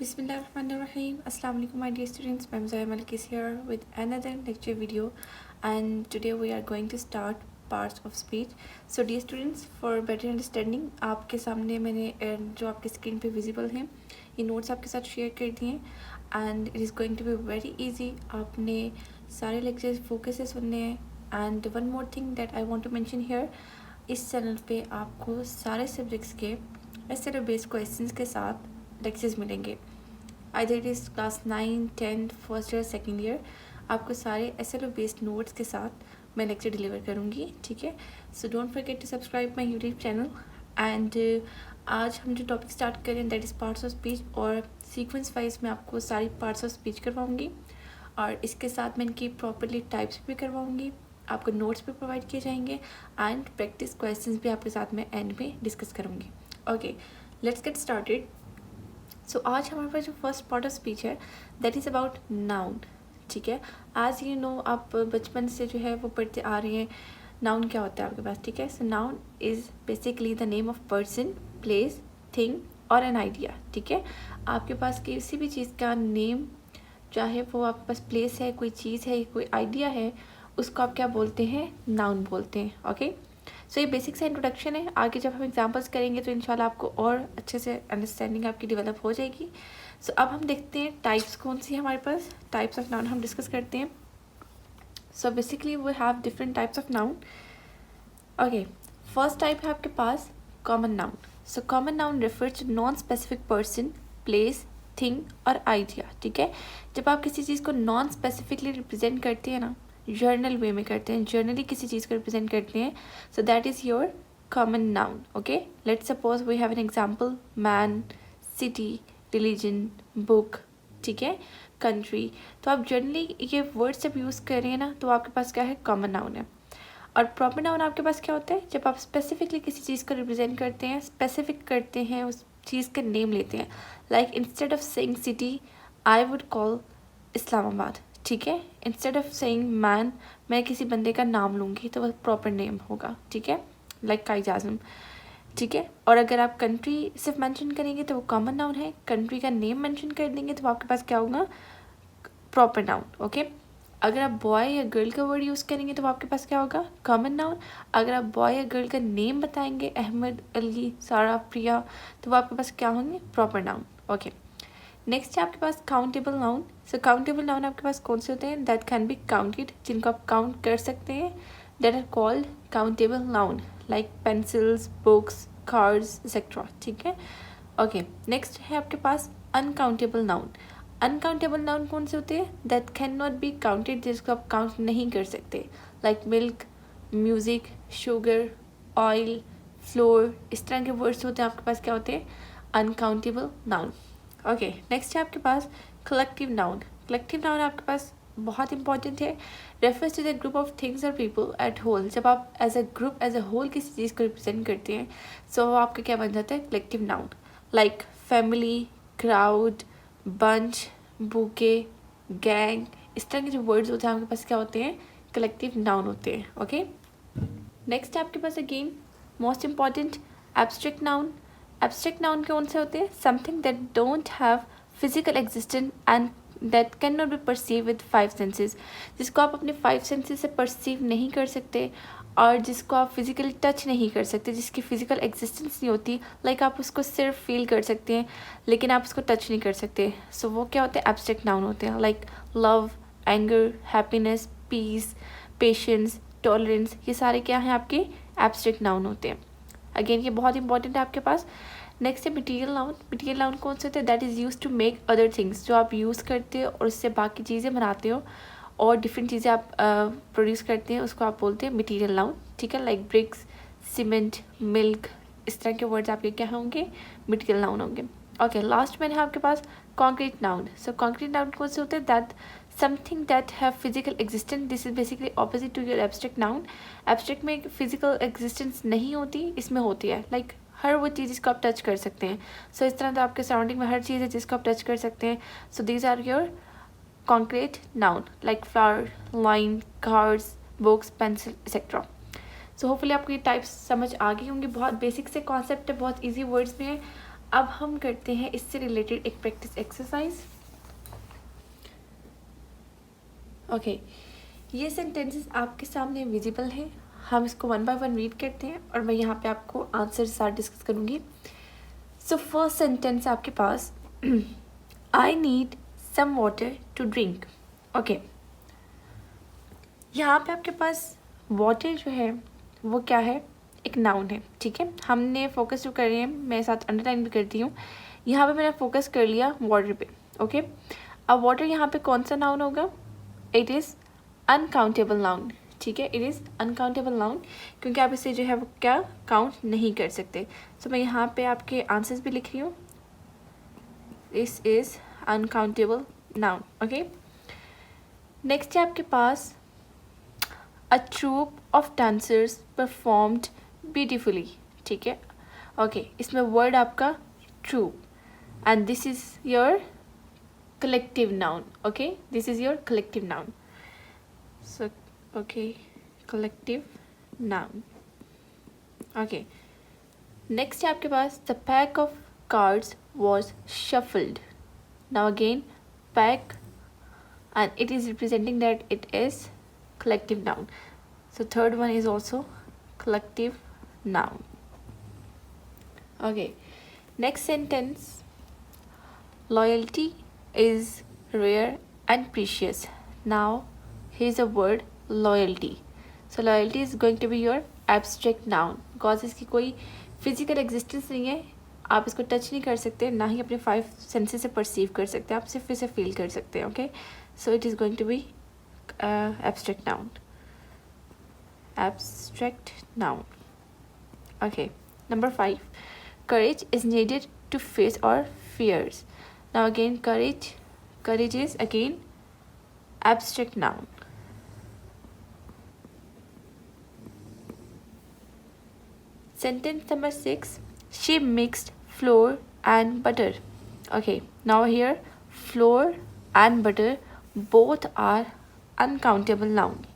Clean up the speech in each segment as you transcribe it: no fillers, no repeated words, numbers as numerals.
Bismillahirrahmanirrahim. Assalamu alaikum my dear students. I'm Zoya Malik is here with another lecture video, and today we are going to start parts of speech. So dear students, for better understanding, आपके सामने मैंने जो आपके screen पे visible हैं ये notes आपके साथ शेयर कर दिए हैं and it is going to be very easy. आपने सारे लेक्चर्स फोकस से सुनने हैं. And one more thing that I want to mention here, इस चैनल पे आपको सारे सब्जेक्ट्स के एस्से बेस्ड क्वेश्चंस के साथ लेक्चर्स मिलेंगे. Either it is class 9, 10, first year, second year, आपको सारे SLO बेस्ड नोट्स के साथ मैं लेक्चर डिलीवर करूँगी. ठीक है, so don't forget to subscribe my YouTube channel. And आज हम जो टॉपिक स्टार्ट करें that is parts of speech, और सीक्वेंस वाइज मैं आपको सारी पार्ट्स ऑफ स्पीच करवाऊँगी और इसके साथ मैं इनकी प्रॉपरली टाइप्स भी करवाऊँगी. आपको नोट्स भी प्रोवाइड किए जाएंगे एंड प्रैक्टिस क्वेश्चंस भी आपके साथ मैं एंड में डिस्कस करूँगी. Okay, let's get started. So आज हमारे पास जो फर्स्ट पार्ट ऑफ स्पीच है दैट इज़ अबाउट नाउन. ठीक है, एज यू नो, आप बचपन से जो है वो पढ़ते आ रहे हैं नाउन क्या होता है आपके पास. ठीक है, so noun is basically the name of person, place, thing और एन आइडिया. ठीक है, आपके पास किसी भी चीज़ का नेम, चाहे वो आपके पास प्लेस है, कोई चीज़ है, कोई आइडिया है, उसको आप क्या बोलते हैं, नाउन बोलते हैं. ओके, सो ये बेसिक सा इंट्रोडक्शन है. आगे जब हम एग्जांपल्स करेंगे तो इंशाल्लाह आपको और अच्छे से अंडरस्टैंडिंग आपकी डेवलप हो जाएगी. सो अब हम देखते हैं टाइप्स कौन सी है हमारे पास. टाइप्स ऑफ नाउन हम डिस्कस करते हैं. So basically we have different types of noun. Okay, first type है आपके पास common noun. So common noun refers to non specific person, place, thing और आइडिया. ठीक है, जब आप किसी चीज़ को नॉन स्पेसिफिकली रिप्रेजेंट करते हैं ना, जर्नल वे में करते हैं, जर्नली किसी चीज़ को रिप्रेजेंट करते हैं, so that is your common noun. Okay, let's suppose we have an example, man, city, religion, book. ठीक है, कंट्री. तो आप जर्नली ये वर्ड्स जब यूज़ कर रहे हैं ना तो आपके पास क्या है, कॉमन नाउन है. और प्रॉपर नाउन आपके पास क्या होता है, जब आप स्पेसिफिकली किसी चीज़ को रिप्रेजेंट करते हैं, स्पेसिफिक करते हैं, उस चीज़ का नेम लेते हैं. Like instead of saying city I would call Islamabad. ठीक है, इंस्टेड ऑफ सेइंग मैन मैं किसी बंदे का नाम लूँगी तो वह प्रॉपर नेम होगा. ठीक है, लाइक कायद आज़म. ठीक है, और अगर आप कंट्री सिर्फ मेंशन करेंगे तो वो कॉमन नाउन है. कंट्री का नेम मेंशन कर देंगे तो आपके पास क्या होगा, प्रॉपर नाउन. ओके, अगर आप बॉय या गर्ल का वर्ड यूज़ करेंगे तो आपके पास क्या होगा, कॉमन नाउन. अगर आप बॉय या गर्ल का नेम बताएंगे, अहमद, अली, सारा, प्रिया, तो वो आपके पास क्या होंगे, प्रॉपर नाउन. ओके, नेक्स्ट है आपके पास काउंटेबल नाउन. सो काउंटेबल नाउन आपके पास कौन से होते हैं, दैट कैन बी काउंटेड, जिनको आप काउंट कर सकते हैं, that are called countable noun, like pencils, books, cards etcetera. ठीक है, ओके, नेक्स्ट है आपके पास अनकाउंटेबल नाउन. अनकाउंटेबल नाउन कौन से होते हैं, that can not be counted, जिसको आप काउंट नहीं कर सकते, like milk, music, sugar, oil, flour. इस तरह के वर्ड्स होते हैं आपके पास, क्या होते हैं, अनकाउंटेबल नाउन. ओके, नेक्स्ट है आपके पास कलेक्टिव नाउन. कलेक्टिव नाउन आपके पास बहुत इंपॉर्टेंट है, refers to the group of things और पीपल एट होल. जब आप as a group, as a whole किसी चीज़ को रिप्रेजेंट करते हैं सो वो आपका क्या बन जाता है, collective noun. Like family, crowd, bunch, bouquet, gang. इस तरह के जो वर्ड्स होते हैं आपके पास क्या होते हैं, कलेक्टिव नाउन होते हैं. ओके, नेक्स्ट है आपके पास again most important abstract noun. Abstract noun कौन से होते हैं, something that don't have physical existence and that can not be perceive with 5 senses. जिसको आप अपने 5 सेंसेस से परसीव नहीं कर सकते और जिसको आप फिजिकली टच नहीं कर सकते, जिसकी फिजिकल एग्जिस्टेंस नहीं होती. लाइक आप उसको सिर्फ फील कर सकते हैं लेकिन आप उसको टच नहीं कर सकते. सो वो क्या होते हैं, एब्स्ट्रैक्ट नाउन होते हैं. Like love, anger, happiness, peace, patience, tolerance, ये सारे क्या हैं, आपके एब्स्ट्रैक्ट नाउन होते हैं. अगेन ये बहुत इंपॉर्टेंट है आपके पास. नेक्स्ट है मटीरियल नाउन. मटीरियल नाउन कौन से होते हैं, that is use to make other things. जो आप यूज़ करते हो और उससे बाकी चीज़ें बनाते हो और डिफरेंट चीज़ें आप प्रोड्यूस करते हैं, उसको आप बोलते हैं मटीरियल नाउन. ठीक है, लाइक ब्रिक्स, सीमेंट, मिल्क. इस तरह के वर्ड्स आपके क्या होंगे, मटीरियल नाउन होंगे. ओके, लास्ट में है आपके पास concrete noun. So concrete noun कौन से होते हैं, that something that have physical existence. This is basically opposite to your abstract noun. Abstract में फिजिकल एग्जिस्टेंस नहीं होती, इसमें होती है. लाइक हर वो चीज़ जिसको आप टच कर सकते हैं. सो इस तरह तो आपके सराउंडिंग में हर चीज़ है जिसको आप टच कर सकते हैं. So these are your concrete noun, like flower, line, cards, books, pencil etcetera. So hopefully आपको ये टाइप्स समझ आ गई होंगी. बहुत बेसिक से कॉन्सेप्ट है, बहुत ईजी वर्ड्स में है अब हम करते हैं इससे रिलेटेड एक प्रैक्टिस एक्सरसाइज। ओके, ये सेंटेंसेस आपके सामने विजिबल है। हम इसको 1 बाय 1 रीड करते हैं और मैं यहाँ पे आपको आंसर साथ डिस्कस करूँगी। सो फर्स्ट सेंटेंस आपके पास I need some water to drink. Okay, यहाँ पे आपके पास वाटर जो है वो क्या है, एक नाउन है, ठीक है। हमने फोकस जो कर रहे हैं, मैं साथ अंडरलाइन भी करती हूँ, यहाँ पे मैंने फोकस कर लिया वाटर पे। ओके, अब वाटर यहाँ पे कौन सा नाउन होगा, इट इज़ अनकाउंटेबल नाउन, ठीक है। इट इज़ अनकाउंटेबल नाउन क्योंकि आप इसे जो है वो क्या काउंट नहीं कर सकते। सो मैं यहाँ पे आपके आंसर्स भी लिख रही हूँ, this is uncountable noun. Okay, next है आपके पास a troop of dancers performed beautifully, ठीक है। ओके, इसमें वर्ड आपका troop and this is your collective noun. Okay, this is your collective noun. So okay, collective noun. Okay, next है आपके पास the pack of cards was shuffled. Now again pack and it is representing that it is collective noun. So third one is also collective noun. Okay, next sentence, loyalty is rare and precious. Now here's a word loyalty. So loyalty is going to be your abstract noun because इसकी कोई physical existence नहीं है, आप इसको touch नहीं कर सकते, ना ही अपने 5 सेंसेस से परसीव कर सकते, आप सिर्फ इसे फील कर सकते हैं। Okay, so it is going to be abstract noun. Abstract noun. Okay, number 5, courage is needed to face our fears. Now again courage is again abstract noun. Sentence number 6, she mixed flour and butter. Okay, now here flour and butter both are uncountable noun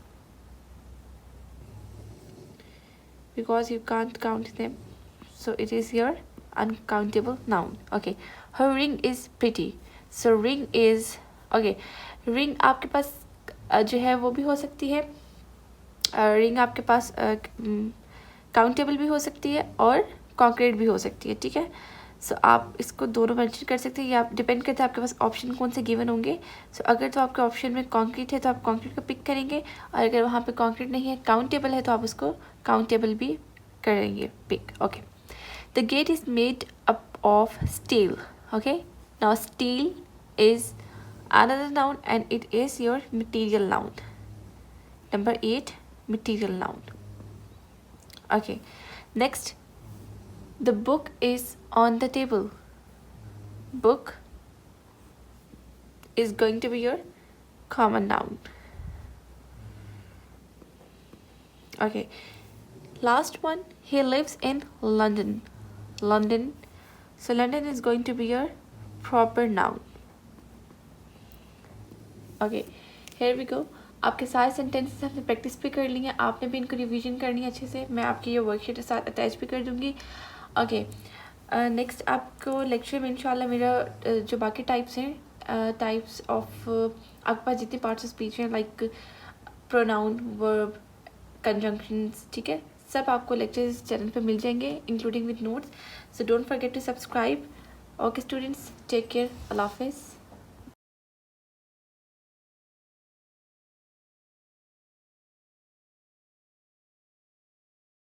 because you can't count them, so it is your uncountable noun. Okay, her ring is pretty. So ring is okay, ring आपके पास जो है वो भी हो सकती है, ring आपके पास countable भी हो सकती है और कॉन्क्रीट भी हो सकती है, ठीक है। सो आप इसको दोनों मेंशन कर सकते हैं, या आप डिपेंड करता है आपके पास ऑप्शन कौन से गिवन होंगे। सो अगर तो आपके ऑप्शन में कॉन्क्रीट है तो आप कॉन्क्रीट को पिक करेंगे, और अगर वहाँ पे कॉन्क्रीट नहीं है, काउंटेबल है, तो आप उसको काउंटेबल भी करेंगे pick. Okay, the gate is made up of steel. Okay, now steel is another noun and it is your material noun. Number 8, material noun. Okay, next, the book is on the table. Book is going to be your common noun. Okay, last one, he lives in London. London, so London is going to be your proper noun. Okay, here we go. आपके सारे sentences हमने practice भी कर ली हैं, आपने भी इनको revision करनी है अच्छे से। मैं आपकी ये वर्कशीट के साथ अटैच भी कर दूँगी। ओके, नेक्स्ट आपको लेक्चर में इंशाल्लाह मेरा जो बाकी टाइप्स हैं, टाइप्स ऑफ आपके पास जितने पार्ट्स ऑफ स्पीच हैं, लाइक प्रोनाउन, वर्ब, कंजंक्शंस, ठीक है, सब आपको लेक्चर्स चैनल पे मिल जाएंगे including with notes. So don't forget to subscribe. Okay students, take care, अल्लाह हाफिज़।